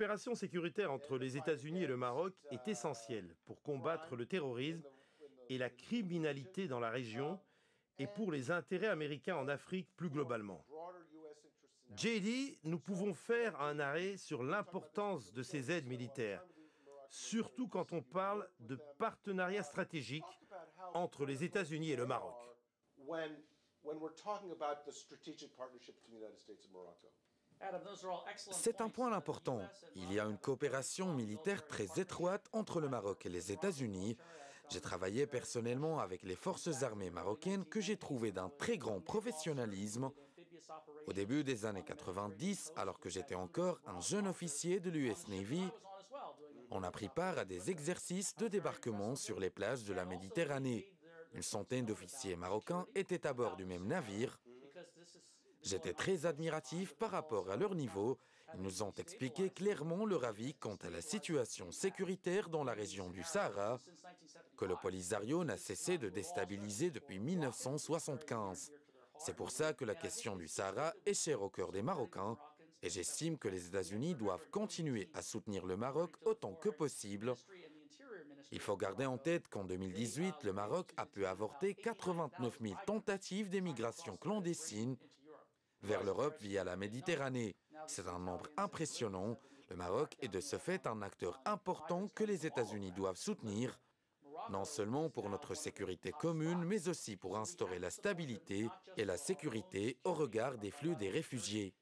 coopération sécuritaire entre les États-Unis et le Maroc est essentielle pour combattre le terrorisme et la criminalité dans la région et pour les intérêts américains en Afrique plus globalement. JD, nous pouvons faire un arrêt sur l'importance de ces aides militaires, surtout quand on parle de partenariat stratégique entre les États-Unis et le Maroc. C'est un point important. Il y a une coopération militaire très étroite entre le Maroc et les États-Unis. J'ai travaillé personnellement avec les forces armées marocaines que j'ai trouvées d'un très grand professionnalisme. Au début des années 90, alors que j'étais encore un jeune officier de l'US Navy, on a pris part à des exercices de débarquement sur les plages de la Méditerranée. Une centaine d'officiers marocains étaient à bord du même navire. J'étais très admiratif par rapport à leur niveau. Ils nous ont expliqué clairement leur avis quant à la situation sécuritaire dans la région du Sahara, que le Polisario n'a cessé de déstabiliser depuis 1975. C'est pour ça que la question du Sahara est chère au cœur des Marocains, et j'estime que les États-Unis doivent continuer à soutenir le Maroc autant que possible. Il faut garder en tête qu'en 2018, le Maroc a pu avorter 89 000 tentatives d'émigration clandestine vers l'Europe via la Méditerranée. C'est un nombre impressionnant. Le Maroc est de ce fait un acteur important que les États-Unis doivent soutenir, non seulement pour notre sécurité commune, mais aussi pour instaurer la stabilité et la sécurité au regard des flux des réfugiés.